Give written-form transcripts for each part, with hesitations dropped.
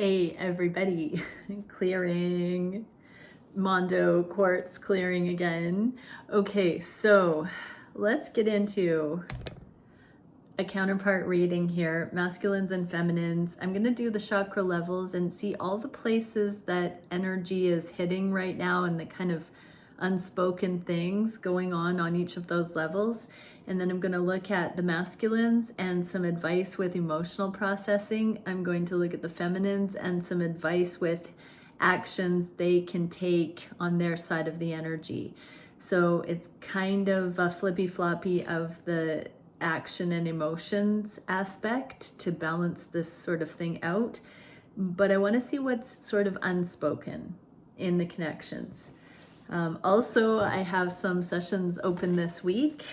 Hey everybody, clearing, Mondo quartz clearing again. Okay, so let's get into a counterpart reading here, masculines and feminines. I'm going to do the chakra levels and see all the places that energy is hitting right now and the kind of unspoken things going on each of those levels. And then I'm going to look at the masculines and some advice with emotional processing. I'm going to look at the feminines and some advice with actions they can take on their side of the energy. So it's kind of a flippy floppy of the action and emotions aspect to balance this sort of thing out. But I want to see what's sort of unspoken in the connections. Also, I have some sessions open this week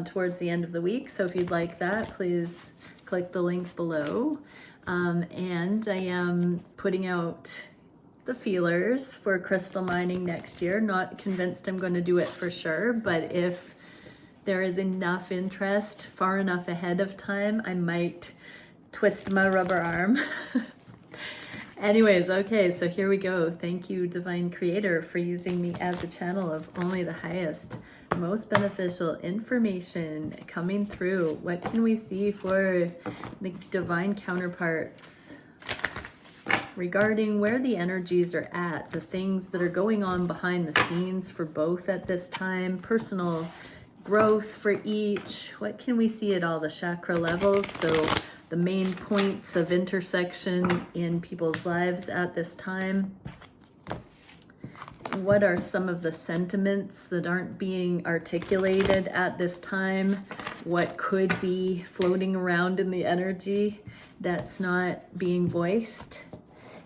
towards the end of the week. So if you'd like that, please click the link below. And I am putting out the feelers for crystal mining next year. Not convinced I'm going to do it for sure, but if there is enough interest far enough ahead of time, I might twist my rubber arm. Anyways, okay, so here we go. Thank you, Divine Creator, for using me as a channel of only the highest, most beneficial information coming through. What can we see for the divine counterparts regarding where the energies are at, the things that are going on behind the scenes for both at this time, personal growth for each? What can we see at all the chakra levels? So the main points of intersection in people's lives at this time. What are some of the sentiments that aren't being articulated at this time? What could be floating around in the energy that's not being voiced?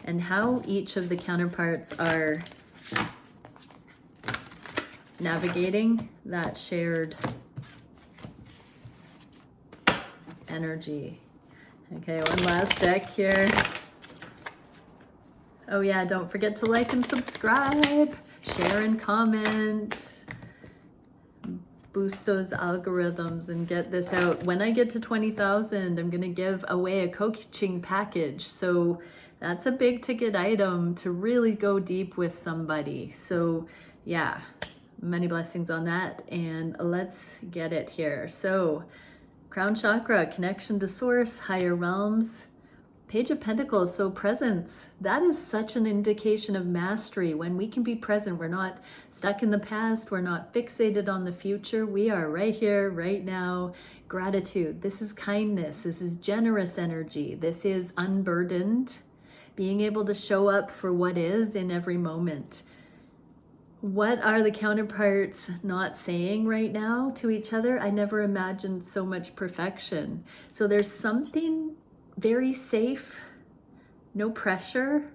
And how each of the counterparts are navigating that shared energy. Okay, one last deck here. Oh yeah, don't forget to like and subscribe, share and comment, boost those algorithms and get this out. When I get to 20,000, I'm gonna give away a coaching package. So that's a big ticket item to really go deep with somebody. So yeah, many blessings on that, and let's get it here. So crown chakra, connection to source, higher realms, Page of Pentacles, so presence. That is such an indication of mastery. When we can be present, we're not stuck in the past, we're not fixated on the future, we are right here, right now. Gratitude, this is kindness, this is generous energy, this is unburdened, being able to show up for what is in every moment. What are the counterparts not saying right now to each other? I never imagined so much perfection. So there's something very safe, no pressure,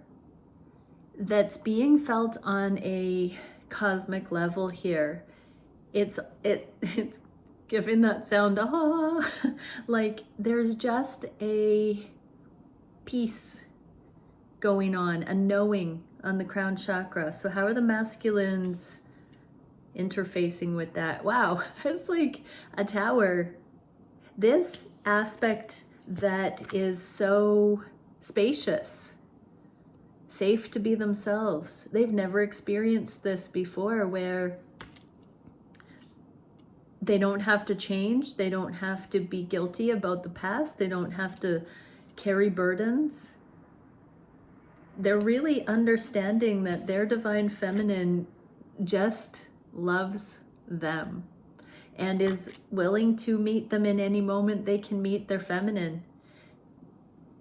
that's being felt on a cosmic level here. It's giving that sound, ah, like there's just a peace going on, a knowing on the crown chakra. So how are the masculines interfacing with that? Wow, it's like a tower. This aspect that is so spacious, safe to be themselves. They've never experienced this before, where they don't have to change, they don't have to be guilty about the past, they don't have to carry burdens. They're really understanding that their divine feminine just loves them and is willing to meet them in any moment they can meet their feminine.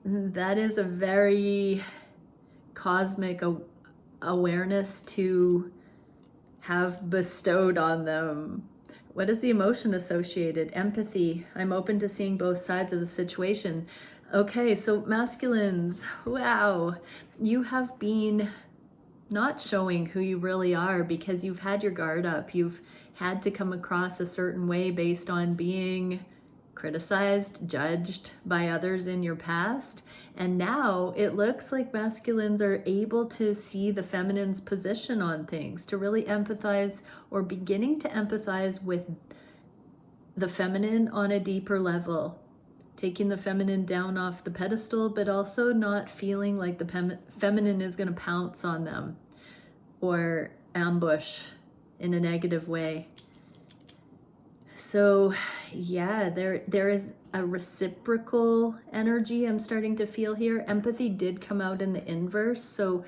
That is a very cosmic awareness to have bestowed on them. What is the emotion associated? Empathy. I'm open to seeing both sides of the situation. Okay, so masculines, wow, you have been not showing who you really are because you've had your guard up. You've had to come across a certain way based on being criticized, judged by others in your past. And now it looks like masculines are able to see the feminine's position on things, to really empathize or beginning to empathize with the feminine on a deeper level, taking the feminine down off the pedestal, but also not feeling like the feminine is going to pounce on them or ambush in a negative way. So yeah, there is a reciprocal energy I'm starting to feel here. Empathy did come out in the inverse, so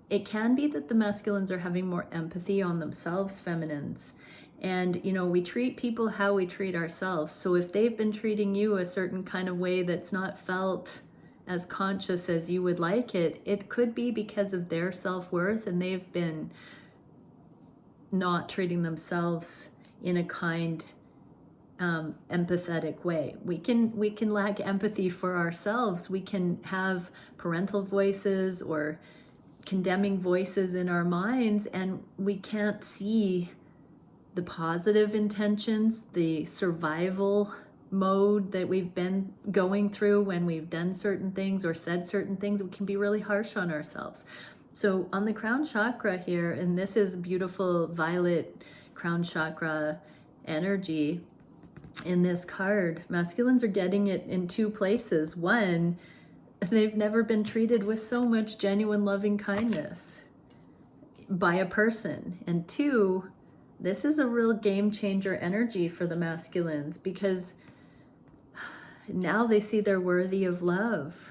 it can be that the masculines are having more empathy on themselves, feminines. And, you know, we treat people how we treat ourselves. So if they've been treating you a certain kind of way that's not felt as conscious as you would like it, it could be because of their self-worth, and they've been not treating themselves in a kind, empathetic way. We can lack empathy for ourselves. We can have parental voices or condemning voices in our minds, and we can't see the positive intentions, the survival mode that we've been going through when we've done certain things or said certain things. We can be really harsh on ourselves. So on the crown chakra here, and this is beautiful violet crown chakra energy in this card, masculines are getting it in two places. One, they've never been treated with so much genuine loving kindness by a person. And two, this is a real game changer energy for the masculines, because now they see they're worthy of love.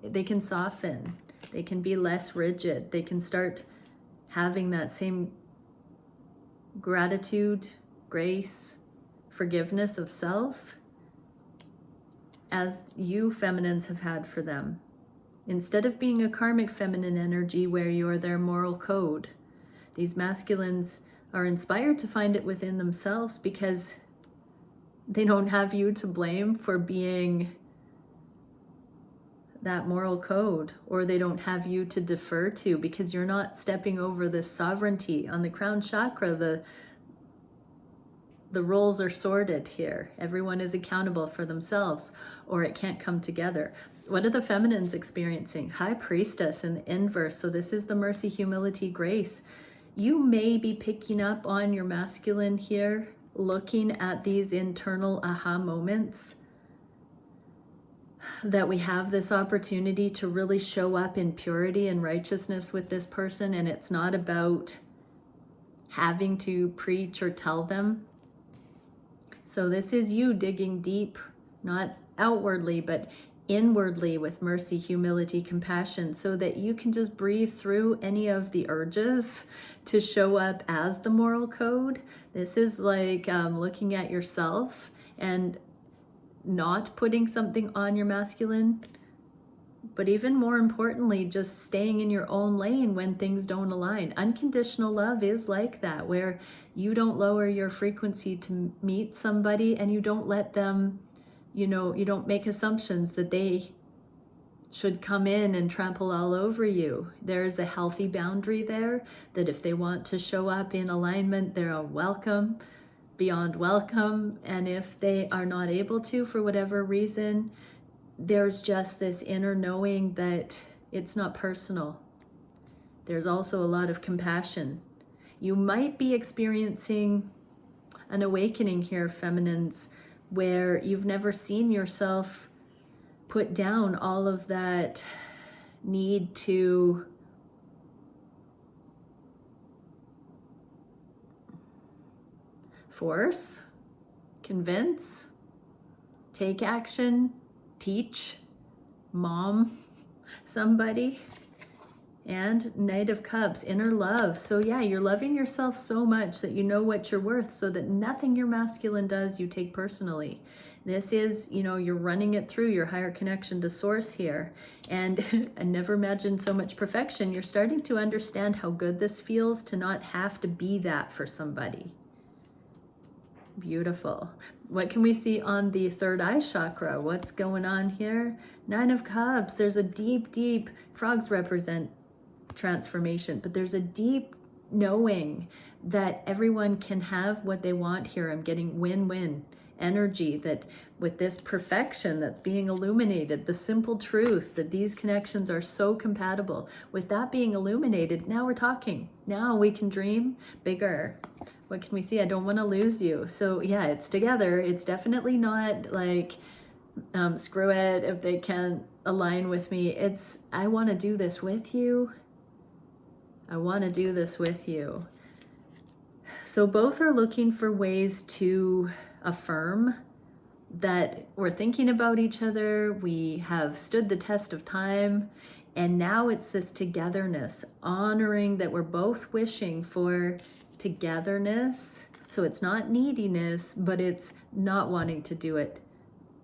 They can soften. They can be less rigid. They can start having that same gratitude, grace, forgiveness of self as you feminines have had for them. Instead of being a karmic feminine energy where you're their moral code, these masculines are inspired to find it within themselves, because they don't have you to blame for being that moral code, or they don't have you to defer to, because you're not stepping over this sovereignty. On the crown chakra, the roles are sorted here. Everyone is accountable for themselves, or it can't come together. What are the feminines experiencing? High priestess in the inverse. So this is the mercy, humility, grace. You may be picking up on your masculine here, looking at these internal aha moments that we have this opportunity to really show up in purity and righteousness with this person. And it's not about having to preach or tell them. So this is you digging deep, not outwardly, but inwardly, with mercy, humility, compassion, so that you can just breathe through any of the urges to show up as the moral code. This is like looking at yourself and not putting something on your masculine, but even more importantly, just staying in your own lane when things don't align. Unconditional love is like that, where you don't lower your frequency to meet somebody, and you don't let them, you don't make assumptions that they should come in and trample all over you. There's a healthy boundary there, that if they want to show up in alignment, they're welcome, beyond welcome. And if they are not able to, for whatever reason, there's just this inner knowing that it's not personal. There's also a lot of compassion. You might be experiencing an awakening here, feminines, where you've never seen yourself put down all of that need to force, convince, take action, teach, mom somebody. And Knight of Cups, inner love. So yeah, you're loving yourself so much that you know what you're worth, so that nothing your masculine does you take personally. This is, you're running it through your higher connection to source here. And I never imagined so much perfection. You're starting to understand how good this feels to not have to be that for somebody. Beautiful. What can we see on the third eye chakra? What's going on here? Nine of Cups. There's a deep, deep, frogs represent transformation, but there's a deep knowing that everyone can have what they want here. I'm getting win-win energy, that with this perfection that's being illuminated, the simple truth that these connections are so compatible, with that being illuminated, now we're talking. Now we can dream bigger. What can we see? I don't want to lose you. So yeah, it's together. It's definitely not like Screw it if they can't align with me. It's, I want to do this with you. I want to do this with you. So both are looking for ways to affirm that we're thinking about each other, we have stood the test of time, and now it's this togetherness, honoring that we're both wishing for togetherness. So it's not neediness, but it's not wanting to do it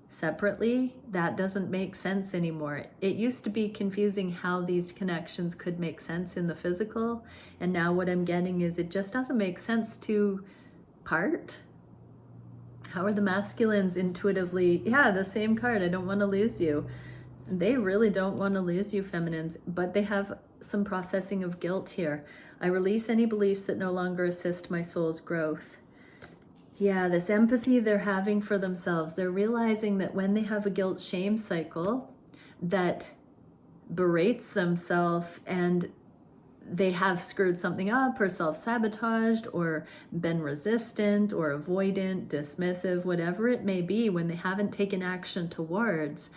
separately. That doesn't make sense anymore. It used to be confusing how these connections could make sense in the physical, and now what I'm getting is it just doesn't make sense to part. How are the masculines intuitively? Yeah, the same card. I don't want to lose you. They really don't want to lose you, feminines, but they have some processing of guilt here. I release any beliefs that no longer assist my soul's growth. Yeah, this empathy they're having for themselves. They're realizing that when they have a guilt-shame cycle that berates themselves and they have screwed something up or self-sabotaged or been resistant or avoidant, dismissive, whatever it may be, when they haven't taken action towards,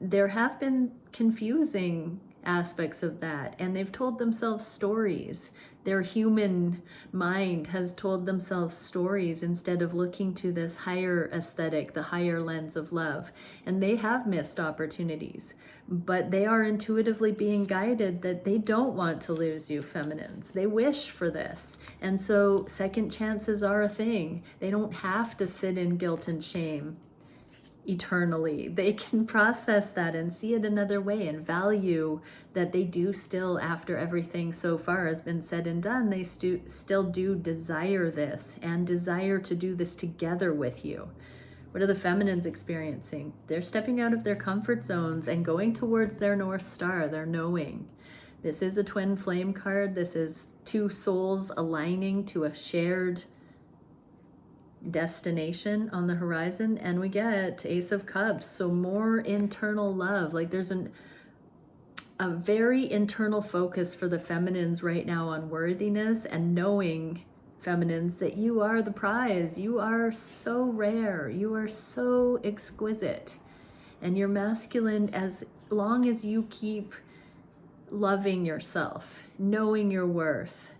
there have been confusing aspects of that, and they've told themselves stories. Their human mind has told themselves stories instead of looking to this higher aesthetic, the higher lens of love, and they have missed opportunities. But they are intuitively being guided that they don't want to lose you, feminines. They wish for this. And so second chances are a thing. They don't have to sit in guilt and shame eternally. They can process that and see it another way and value that they do still, after everything so far has been said and done, they still do desire this and desire to do this together with you. What are the feminines experiencing? They're stepping out of their comfort zones and going towards their North Star, their knowing. This is a twin flame card. This is two souls aligning to a shared destination on the horizon, and we get Ace of Cups. So more internal love. Like there's a very internal focus for the feminines right now on worthiness and knowing, feminines, that you are the prize. You are so rare. You are so exquisite. And your masculine, as long as you keep loving yourself, knowing your worth,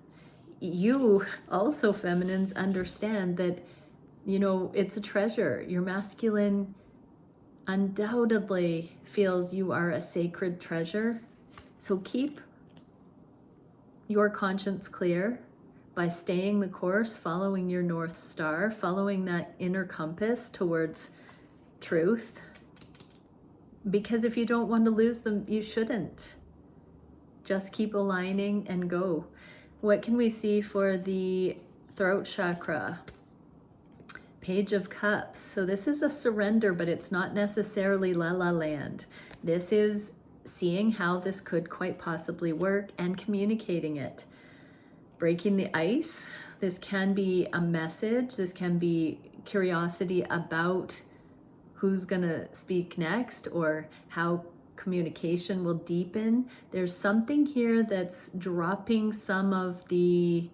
you also, feminines, understand that, you know, it's a treasure. Your masculine undoubtedly feels you are a sacred treasure. So keep your conscience clear by staying the course, following your North Star, following that inner compass towards truth. Because if you don't want to lose them, you shouldn't. Just keep aligning and go. What can we see for the throat chakra? Page of Cups. So this is a surrender, but it's not necessarily la la land. This is seeing how this could quite possibly work and communicating it. Breaking the ice. This can be a message. This can be curiosity about who's gonna speak next or how communication will deepen. There's something here that's dropping some of the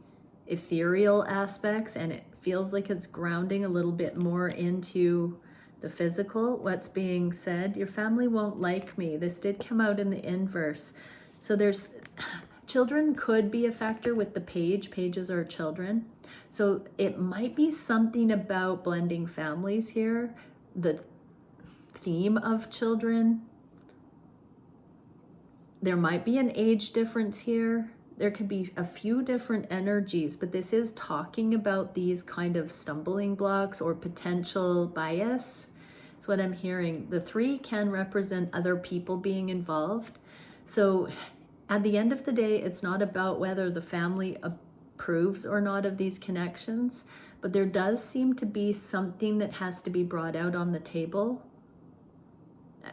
ethereal aspects, and it feels like it's grounding a little bit more into the physical. What's being said, your family won't like me. This did come out in the inverse. So there's children could be a factor with the page. Pages are children. So it might be something about blending families here. The theme of children. There might be an age difference here. There could be a few different energies, but this is talking about these kind of stumbling blocks or potential bias. That's what I'm hearing. The 3 can represent other people being involved. So at the end of the day, it's not about whether the family approves or not of these connections, but there does seem to be something that has to be brought out on the table.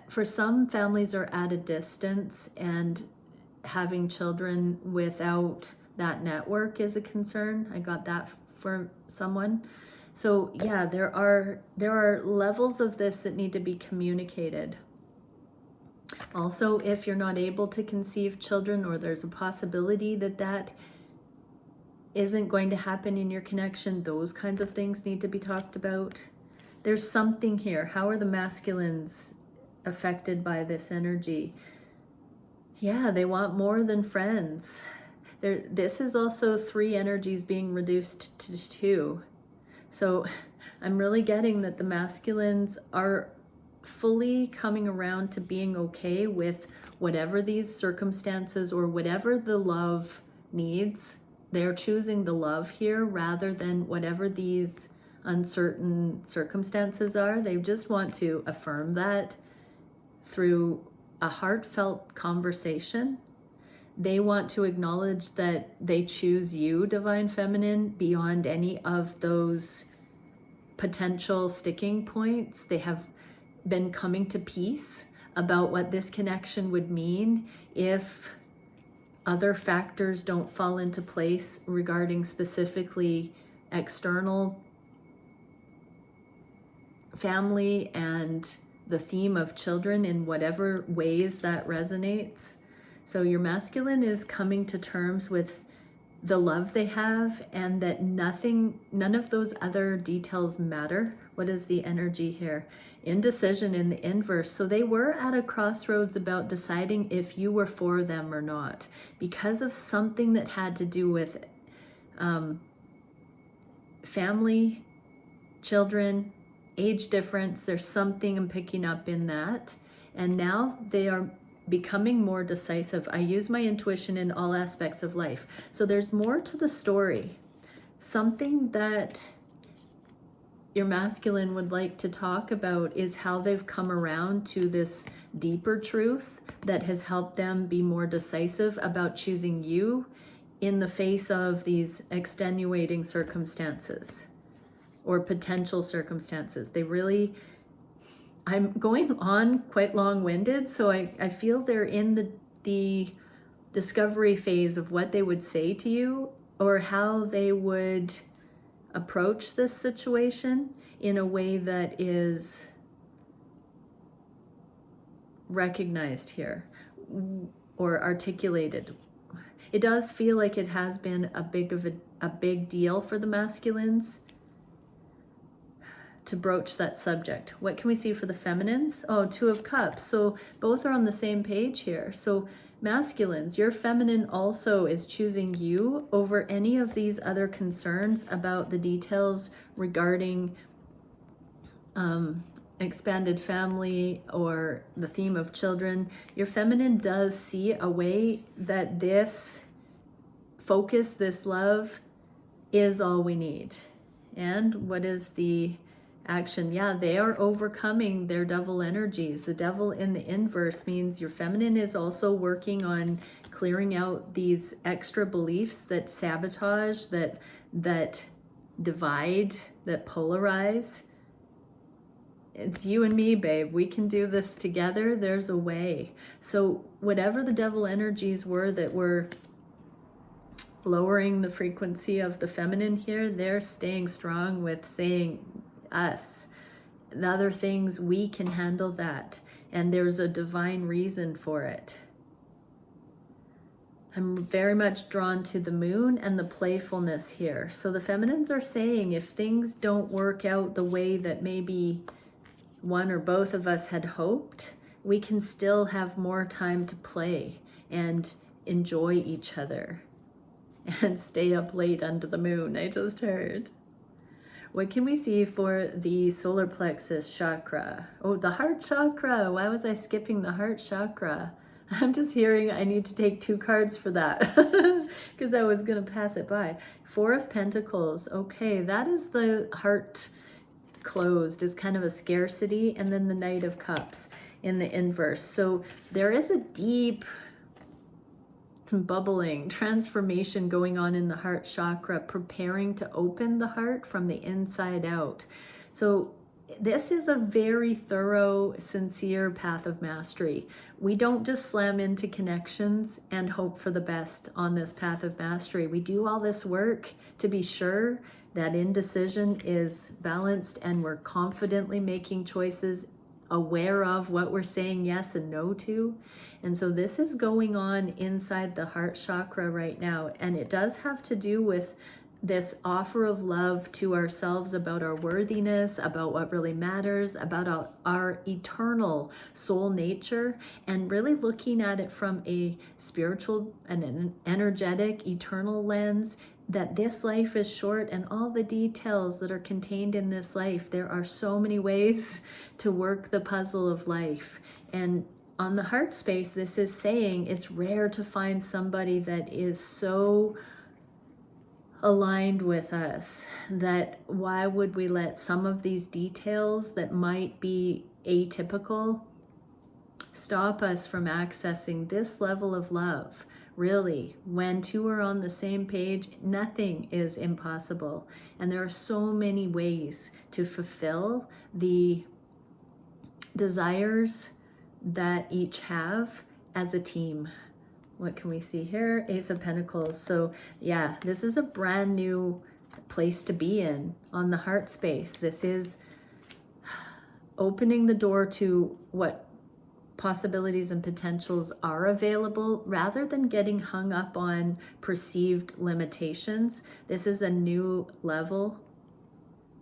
For some, families are at a distance, and having children without that network is a concern. I got that for someone. So yeah, there are levels of this that need to be communicated. Also, if you're not able to conceive children, or there's a possibility that that isn't going to happen in your connection, those kinds of things need to be talked about. There's something here. How are the masculines affected by this energy? Yeah, they want more than friends. This is also 3 energies being reduced to 2. So I'm really getting that the masculines are fully coming around to being okay with whatever these circumstances or whatever the love needs. They're choosing the love here rather than whatever these uncertain circumstances are. They just want to affirm that through a heartfelt conversation. They want to acknowledge that they choose you, Divine Feminine, beyond any of those potential sticking points. They have been coming to peace about what this connection would mean if other factors don't fall into place regarding specifically external family and the theme of children in whatever ways that resonates. So your masculine is coming to terms with the love they have and that none of those other details matter. What is the energy here? Indecision in the inverse. So they were at a crossroads about deciding if you were for them or not because of something that had to do with family, children, age difference. There's something I'm picking up in that. And now they are becoming more decisive. I use my intuition in all aspects of life. So there's more to the story. Something that your masculine would like to talk about is how they've come around to this deeper truth that has helped them be more decisive about choosing you in the face of these extenuating circumstances or potential circumstances. I'm going on quite long-winded, so I feel they're in the discovery phase of what they would say to you or how they would approach this situation in a way that is recognized here or articulated. It does feel like it has been a big deal for the masculines to broach that subject. What can we see for the feminines? Oh, 2 of Cups. So both are on the same page here. So masculines, your feminine also is choosing you over any of these other concerns about the details regarding expanded family or the theme of children. Your feminine does see a way that this focus, this love is all we need. And what is the action? Yeah, they are overcoming their devil energies. The devil in the inverse means your feminine is also working on clearing out these extra beliefs that sabotage, that divide, that polarize. It's you and me, babe. We can do this together. There's a way. So whatever the devil energies were that were lowering the frequency of the feminine here, they're staying strong with saying, us, the other things, we can handle that, and there's a divine reason for it. I'm very much drawn to the moon and the playfulness here. So the feminines are saying if things don't work out the way that maybe one or both of us had hoped, we can still have more time to play and enjoy each other and stay up late under the moon. I just heard. What can we see for the solar plexus chakra? Oh, the heart chakra. Why was I skipping the heart chakra? I'm just hearing I need to take 2 cards for that because I was going to pass it by. 4 of Pentacles. Okay, that is the heart closed. It's kind of a scarcity. And then the Knight of Cups in the inverse. So there is a deep, some bubbling transformation going on in the heart chakra, preparing to open the heart from the inside out. So this is a very thorough, sincere path of mastery. We don't just slam into connections and hope for the best on this path of mastery. We do all this work to be sure that indecision is balanced and we're confidently making choices, aware of what we're saying yes and no to. And so this is going on inside the heart chakra right now. And it does have to do with this offer of love to ourselves about our worthiness, about what really matters, about our eternal soul nature, and really looking at it from a spiritual and an energetic, eternal lens, that this life is short and all the details that are contained in this life, there are so many ways to work the puzzle of life. And on the heart space, this is saying it's rare to find somebody that is so aligned with us, that why would we let some of these details that might be atypical stop us from accessing this level of love? Really, when two are on the same page, nothing is impossible. And there are so many ways to fulfill the desires that each have as a team. What can we see here? Ace of Pentacles. So yeah, this is a brand new place to be in on the heart space. This is opening the door to what possibilities and potentials are available rather than getting hung up on perceived limitations. This is a new level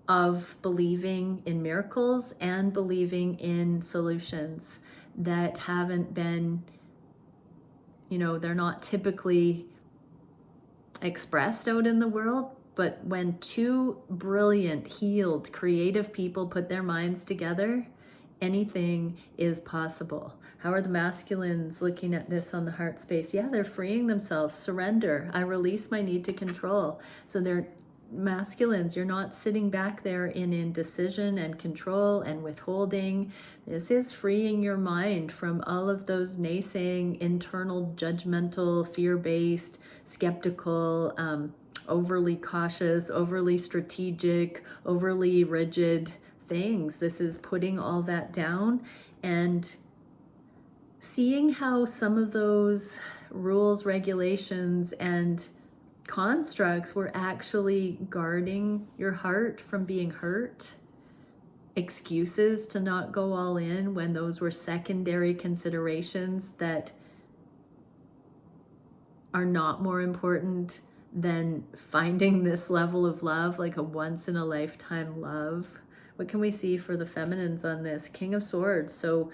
of believing in miracles and believing in solutions that haven't been, they're not typically expressed out in the world. But when two brilliant, healed, creative people put their minds together, anything is possible. How are the masculines looking at this on the heart space? Yeah, they're freeing themselves. Surrender. I release my need to control. So they're masculines. You're not sitting back there in indecision and control and withholding. This is freeing your mind from all of those naysaying, internal, judgmental, fear-based, skeptical, overly cautious, overly strategic, overly rigid things. This is putting all that down and seeing how some of those rules, regulations, and constructs were actually guarding your heart from being hurt. Excuses to not go all in when those were secondary considerations that are not more important than finding this level of love, like a once in a lifetime love. What can we see for the feminines on this? King of Swords. So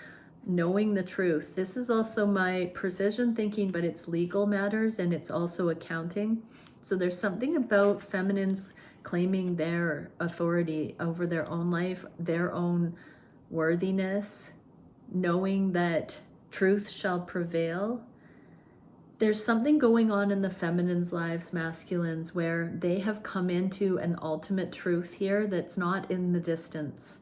knowing the truth. This is also my precision thinking, but it's legal matters and it's also accounting. So there's something about feminines claiming their authority over their own life, their own worthiness, knowing that truth shall prevail. There's something going on in the feminines' lives, masculines, where they have come into an ultimate truth here that's not in the distance.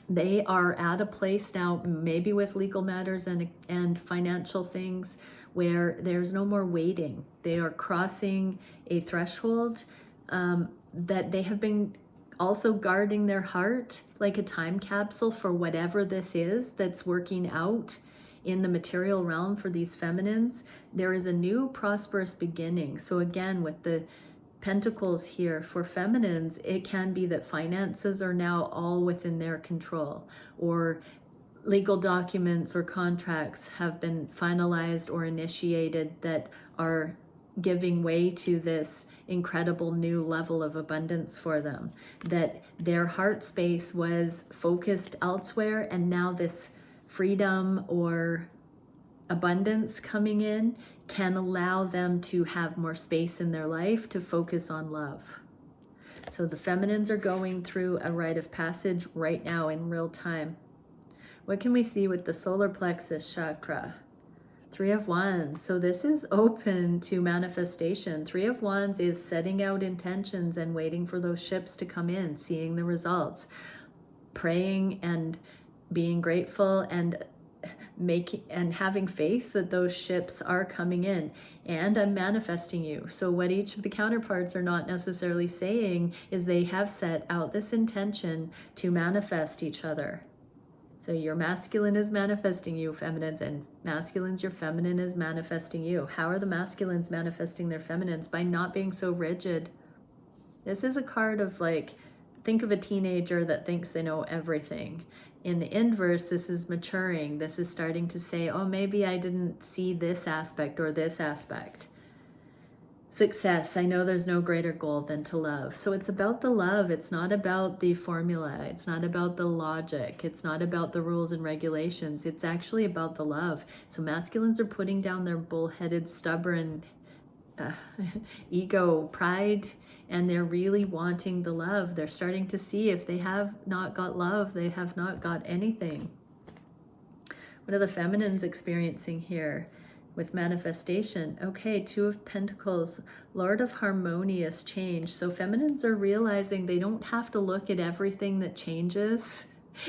They are at a place now, maybe with legal matters and financial things, where there's no more waiting. They are crossing a threshold that they have been also guarding their heart like a time capsule for whatever this is that's working out in the material realm for these feminines. There is a new prosperous beginning. So again, with the Pentacles here for feminines, it can be that finances are now all within their control, or legal documents or contracts have been finalized or initiated that are giving way to this incredible new level of abundance for them, that their heart space was focused elsewhere, and now this freedom or abundance coming in can allow them to have more space in their life to focus on love. So the feminines are going through a rite of passage right now in real time. What can we see with the solar plexus chakra? Three of Wands. So this is open to manifestation. Three of Wands is setting out intentions and waiting for those ships to come in, seeing the results, praying and being grateful and having faith that those ships are coming in, and I'm manifesting you. So what each of the counterparts are not necessarily saying is they have set out this intention to manifest each other. So your masculine is manifesting you, feminines, and masculines, your feminine is manifesting you. How are the masculines manifesting their feminines? By not being so rigid. This is a card of think of a teenager that thinks they know everything. In the inverse, this is maturing. This is starting to say, oh, maybe I didn't see this aspect or this aspect. Success. I know there's no greater goal than to love. So it's about the love. It's not about the formula. It's not about the logic. It's not about the rules and regulations. It's actually about the love. So masculines are putting down their bullheaded, stubborn ego, pride, and they're really wanting the love. They're starting to see if they have not got love, they have not got anything. What are the feminines experiencing here with manifestation? Okay, Two of Pentacles, Lord of harmonious change. So feminines are realizing they don't have to look at everything that changes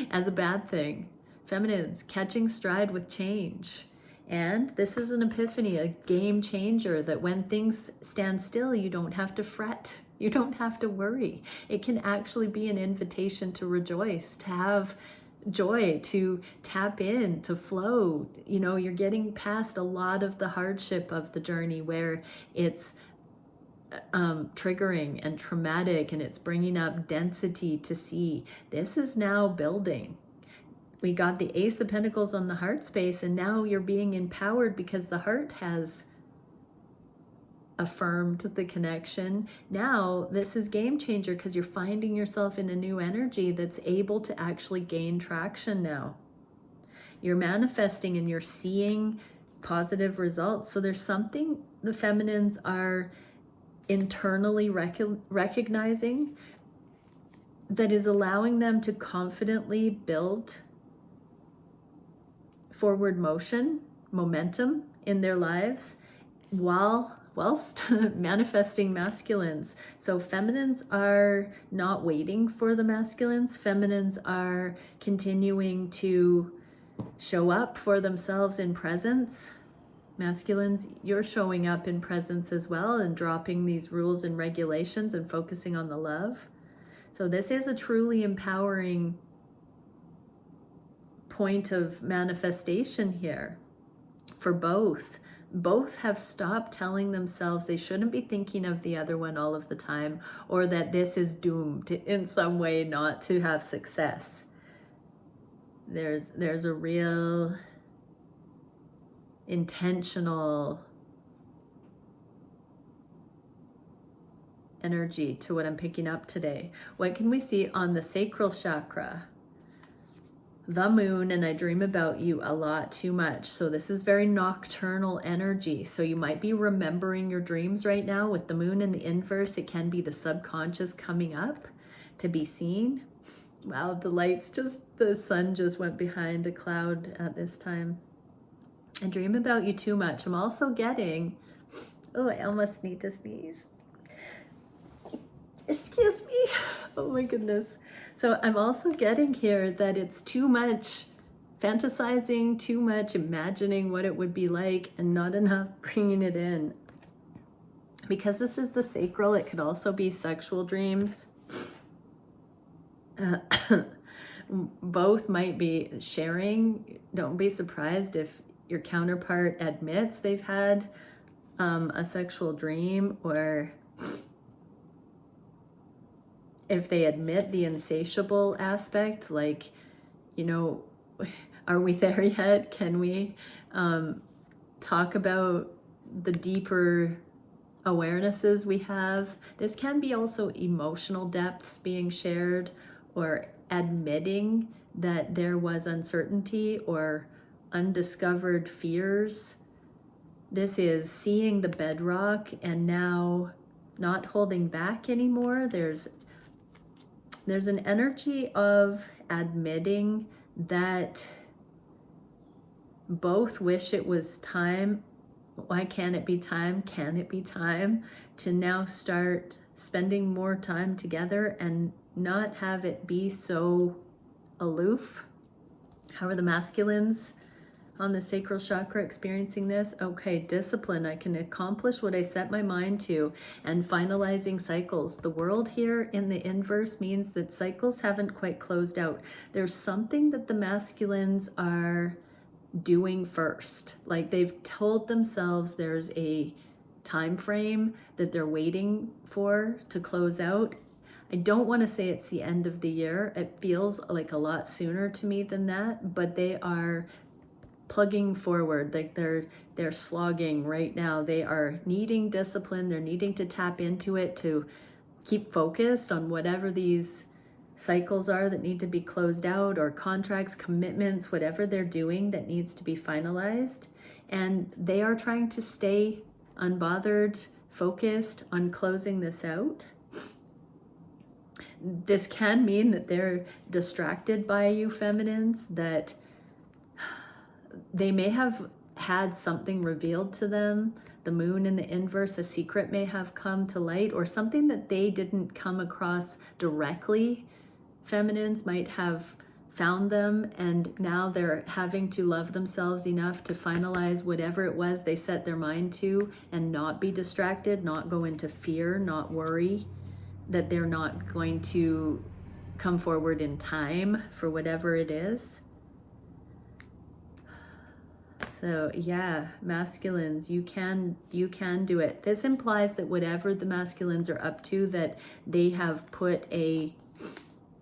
as a bad thing. Feminines catching stride with change. And this is an epiphany, a game changer, that when things stand still, you don't have to fret. You don't have to worry. It can actually be an invitation to rejoice, to have joy, to tap in, to flow. You know, you're getting past a lot of the hardship of the journey where it's triggering and traumatic, and it's bringing up density to see. This is now building. We got the Ace of Pentacles on the heart space, and now you're being empowered because the heart has affirmed the connection. Now this is game changer because you're finding yourself in a new energy that's able to actually gain traction now. You're manifesting and you're seeing positive results. So there's something the feminines are internally recognizing that is allowing them to confidently build forward motion, momentum in their lives whilst manifesting masculines. So feminines are not waiting for the masculines. Feminines are continuing to show up for themselves in presence. Masculines, you're showing up in presence as well and dropping these rules and regulations and focusing on the love. So this is a truly empowering point of manifestation here for both. Both have stopped telling themselves they shouldn't be thinking of the other one all of the time, or that this is doomed in some way not to have success. There's a real intentional energy to what I'm picking up today. What can we see on the sacral chakra? The moon, and I dream about you a lot too much. So this is very nocturnal energy. So you might be remembering your dreams right now with the moon in the inverse. It can be the subconscious coming up to be seen. Wow, the sun just went behind a cloud at this time. I dream about you too much. I'm also getting, oh, I almost need to sneeze. Excuse me. Oh my goodness. So I'm also getting here that it's too much fantasizing, too much imagining what it would be like, and not enough bringing it in. Because this is the sacral, it could also be sexual dreams. Both might be sharing. Don't be surprised if your counterpart admits they've had a sexual dream, or if they admit the insatiable aspect, like, you know, are we there yet? Can we talk about the deeper awarenesses we have? This can be also emotional depths being shared, or admitting that there was uncertainty or undiscovered fears. This is seeing the bedrock and now not holding back anymore. There's an energy of admitting that both wish it was time. Why can't it be time? Can it be time to now start spending more time together and not have it be so aloof? How are the masculines on the sacral chakra experiencing this? Okay, discipline. I can accomplish what I set my mind to, and finalizing cycles. The world here in the inverse means that cycles haven't quite closed out. There's something that the masculines are doing first. Like they've told themselves there's a time frame that they're waiting for to close out. I don't want to say it's the end of the year. It feels like a lot sooner to me than that, but they are plugging forward, like they're slogging right now. They are needing discipline. They're needing to tap into it to keep focused on whatever these cycles are that need to be closed out, or contracts, commitments, whatever they're doing that needs to be finalized. And they are trying to stay unbothered, focused on closing this out. This can mean that they're distracted by you feminines, that they may have had something revealed to them. The moon in the inverse, a secret may have come to light, or something that they didn't come across directly. Feminines might have found them, and now they're having to love themselves enough to finalize whatever it was they set their mind to, and not be distracted, not go into fear, not worry that they're not going to come forward in time for whatever it is. So yeah, masculines, you can do it. This implies that whatever the masculines are up to, that they have put an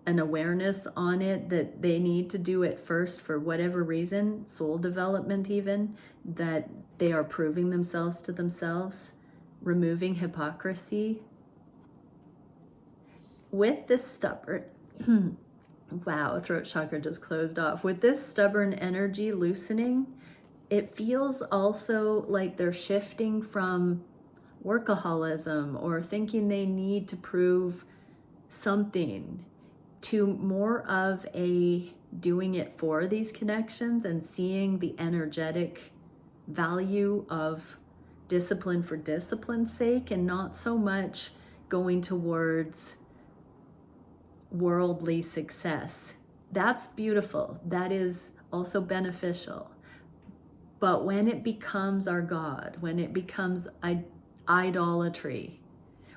awareness on it, that they need to do it first for whatever reason, soul development even, that they are proving themselves to themselves, removing hypocrisy. With this stubborn, wow, throat chakra just closed off. With this stubborn energy loosening, it feels also like they're shifting from workaholism or thinking they need to prove something to more of a doing it for these connections and seeing the energetic value of discipline for discipline's sake, and not so much going towards worldly success. That's beautiful. That is also beneficial. But when it becomes our God, when it becomes idolatry,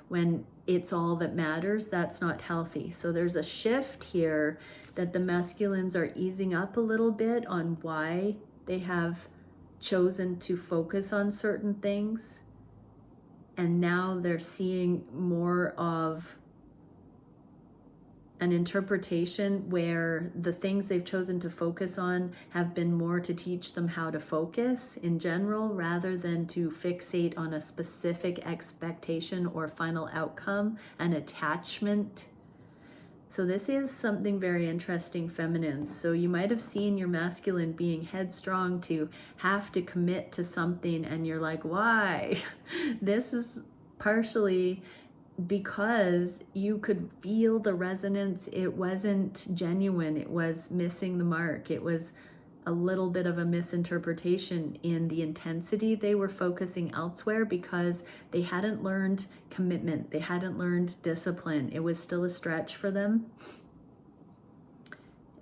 when it's all that matters, that's not healthy. So there's a shift here that the masculines are easing up a little bit on why they have chosen to focus on certain things. And now they're seeing more of an interpretation where the things they've chosen to focus on have been more to teach them how to focus in general, rather than to fixate on a specific expectation or final outcome, an attachment. So this is something very interesting, feminines. So you might have seen your masculine being headstrong to have to commit to something, and you're like, why? This is partially because you could feel the resonance. It wasn't genuine. It was missing the mark. It was a little bit of a misinterpretation in the intensity they were focusing elsewhere, because they hadn't learned commitment. They hadn't learned discipline. It was still a stretch for them.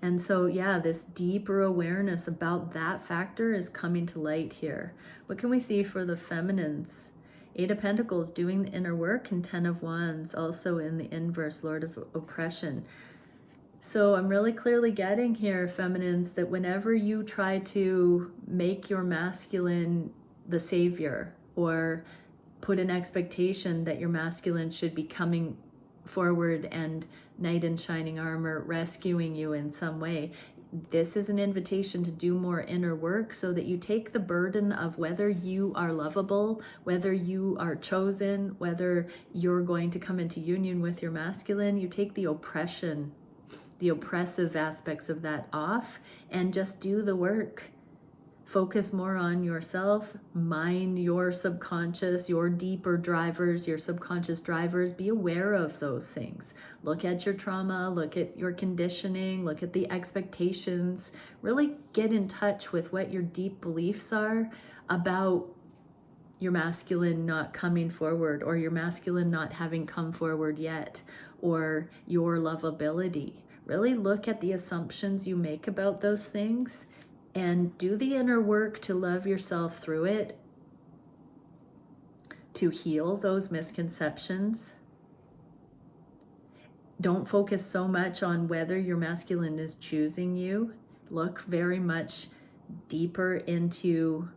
And so, yeah, this deeper awareness about that factor is coming to light here. What can we see for the feminines? 8 of Pentacles, doing the inner work, and 10 of Wands, also in the inverse, Lord of Oppression. So I'm really clearly getting here, feminines, that whenever you try to make your masculine the savior, or put an expectation that your masculine should be coming forward and knight in shining armor rescuing you in some way, this is an invitation to do more inner work, so that you take the burden of whether you are lovable, whether you are chosen, whether you're going to come into union with your masculine. You take the oppression, the oppressive aspects of that off, and just do the work. Focus more on yourself, mind your subconscious, your deeper drivers, your subconscious drivers. Be aware of those things. Look at your trauma, look at your conditioning, look at the expectations. Really get in touch with what your deep beliefs are about your masculine not coming forward, or your masculine not having come forward yet, or your lovability. Really look at the assumptions you make about those things, and do the inner work to love yourself through it, to heal those misconceptions. Don't focus so much on whether your masculine is choosing you. Look very much deeper into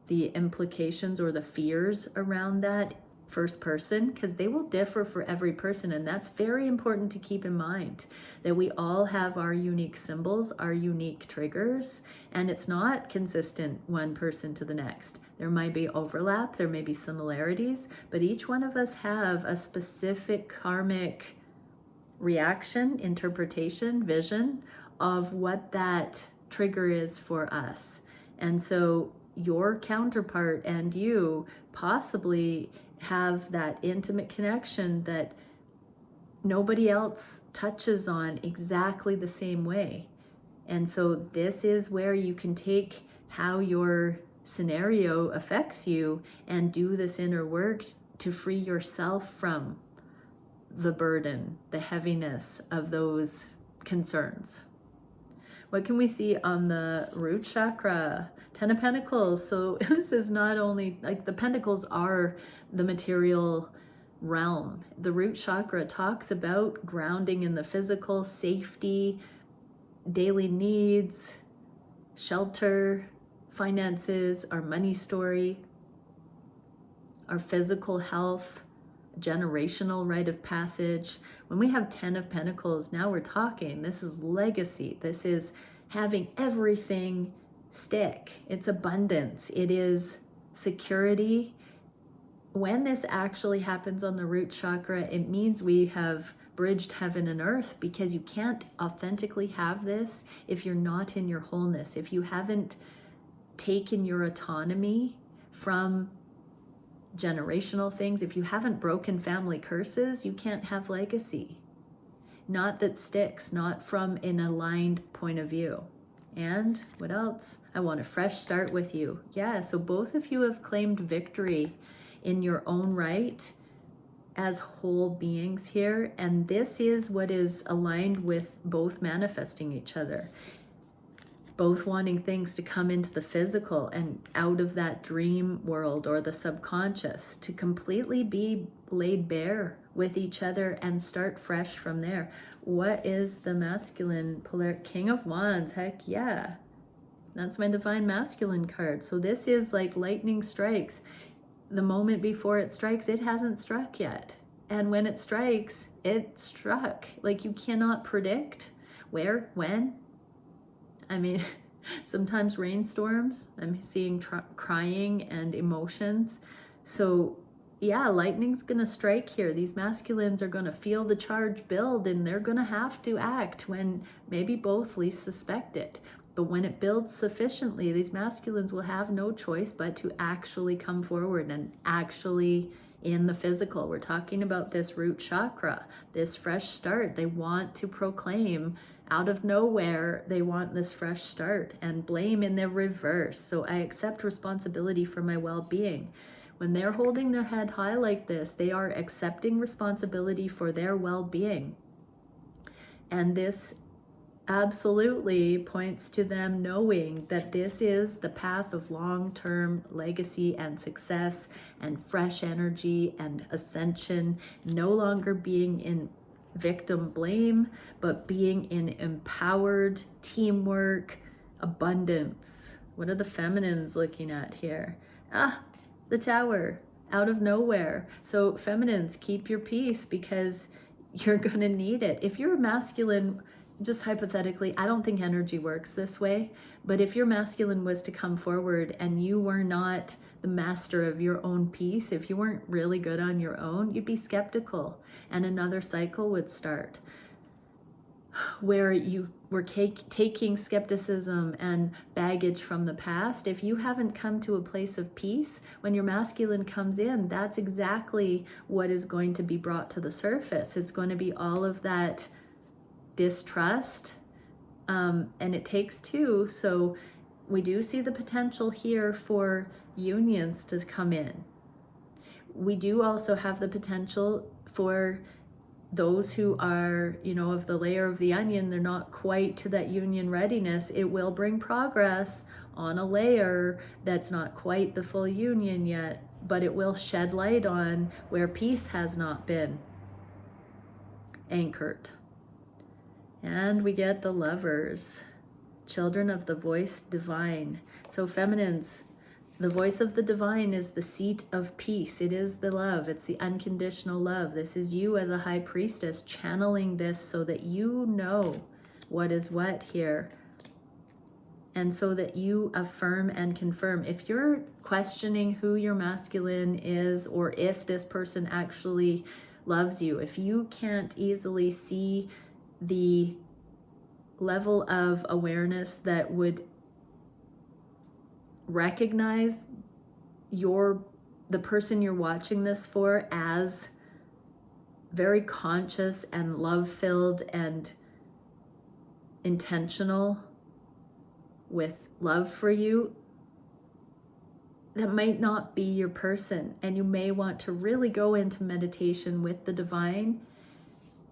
the implications or the fears around that first person, because they will differ for every person. And that's very important to keep in mind, that we all have our unique symbols, our unique triggers, and it's not consistent one person to the next. There might be overlap, there may be similarities, but each one of us have a specific karmic reaction, interpretation, vision of what that trigger is for us. And so your counterpart and you possibly have that intimate connection that nobody else touches on exactly the same way. And so this is where you can take how your scenario affects you and do this inner work to free yourself from the burden, the heaviness of those concerns. What can we see on the root chakra? 10 of Pentacles. So this is not only, like, the pentacles are the material realm. The root chakra talks about grounding in the physical, safety, daily needs, shelter, finances, our money story, our physical health, generational rite of passage. When we have 10 of Pentacles, now we're talking, this is legacy. This is having everything stick. It's abundance. It is security. When this actually happens on the root chakra, it means we have bridged heaven and earth, because you can't authentically have this if you're not in your wholeness. If you haven't taken your autonomy from generational things, if you haven't broken family curses, you can't have legacy. Not that sticks, not from an aligned point of view. And what else? I want a fresh start with you. Yeah, so both of you have claimed victory in your own right as whole beings here. And this is what is aligned with both manifesting each other. Both wanting things to come into the physical and out of that dream world or the subconscious, to completely be laid bare with each other and start fresh from there. What is the masculine polar? King of Wands? Heck yeah. That's my divine masculine card. So this is like lightning strikes. The moment before it strikes, it hasn't struck yet. And when it strikes, it struck. Like, you cannot predict where, when. I mean, sometimes rainstorms, I'm seeing crying and emotions. So yeah, lightning's gonna strike here. These masculines are gonna feel the charge build, and they're gonna have to act when maybe both least suspect it. But when it builds sufficiently, these masculines will have no choice but to actually come forward and actually in the physical. We're talking about this root chakra, this fresh start. They want to proclaim out of nowhere, they want this fresh start, and blame in the reverse. So I accept responsibility for my well-being. When they're holding their head high like this, they are accepting responsibility for their well-being. And this absolutely points to them knowing that this is the path of long-term legacy and success and fresh energy and ascension, no longer being in victim blame, but being in empowered teamwork, abundance. What are the feminines looking at here? The Tower, out of nowhere. So feminines, keep your peace, because you're gonna need it. If you're masculine, just hypothetically, I don't think energy works this way, but if your masculine was to come forward and you were not the master of your own peace, if you weren't really good on your own, you'd be skeptical, and another cycle would start where you were taking skepticism and baggage from the past. If you haven't come to a place of peace, when your masculine comes in, that's exactly what is going to be brought to the surface. It's going to be all of that distrust, and it takes two. So we do see the potential here for unions to come in. We do also have the potential for those who are, of the layer of the onion, they're not quite to that union readiness. It will bring progress on a layer that's not quite the full union yet, but it will shed light on where peace has not been anchored. And we get the Lovers, children of the voice divine. So feminines, The voice of the divine is the seat of peace. It is the love. It's the unconditional love. This is you as a high priestess channeling this so that you know what is what here. And so that you affirm and confirm. If you're questioning who your masculine is, or if this person actually loves you, if you can't easily see the level of awareness that would recognize the person you're watching this for as very conscious and love-filled and intentional with love for you, that might not be your person. And you may want to really go into meditation with the divine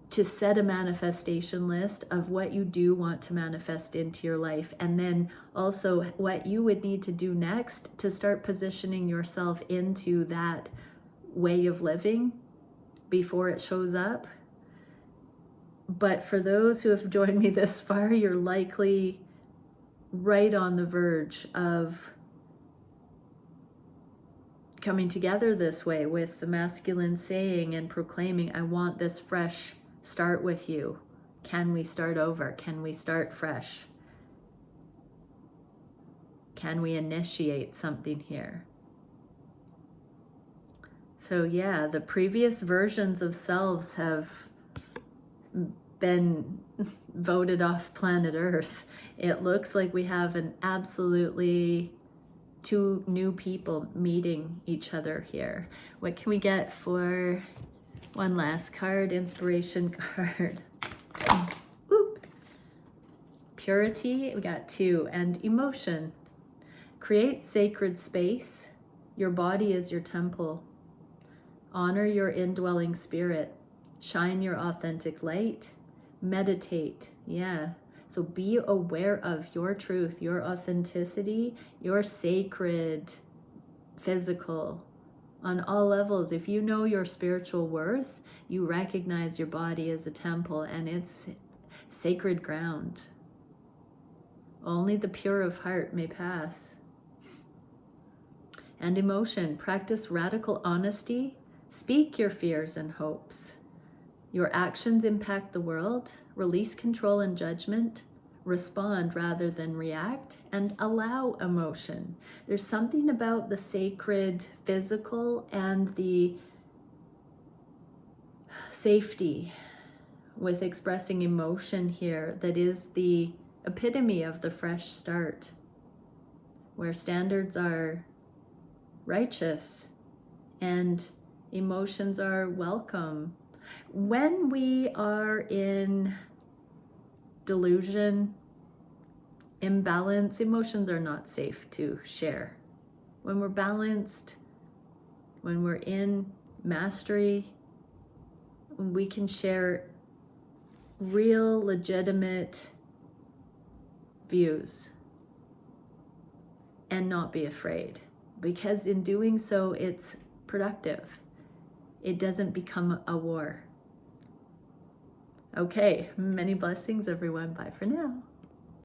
to set a manifestation list of what you do want to manifest into your life. And then also what you would need to do next to start positioning yourself into that way of living before it shows up. But for those who have joined me this far, you're likely right on the verge of coming together this way, with the masculine saying and proclaiming, I want this fresh start with you. Can we start over? Can we start fresh? Can we initiate something here? So yeah, the previous versions of selves have been voted off planet Earth. It looks like we have an absolutely two new people meeting each other here. What can we get for one last card, inspiration card? Oop. Purity, we got 2, and emotion. Create sacred space. Your body is your temple. Honor your indwelling spirit. Shine your authentic light. Meditate. Yeah. So be aware of your truth, your authenticity, your sacred, physical, on all levels. If you know your spiritual worth, you recognize your body as a temple and it's sacred ground. Only the pure of heart may pass. And emotion, practice radical honesty. Speak your fears and hopes. Your actions impact the world. Release control and judgment. Respond rather than react, and allow emotion. There's something about the sacred physical and the safety with expressing emotion here that is the epitome of the fresh start, where standards are righteous and emotions are welcome. When we are in delusion, imbalance, emotions are not safe to share. When we're balanced, when we're in mastery, we can share real, legitimate views and not be afraid, because in doing so, it's productive. It doesn't become a war. Okay, many blessings, everyone. Bye for now.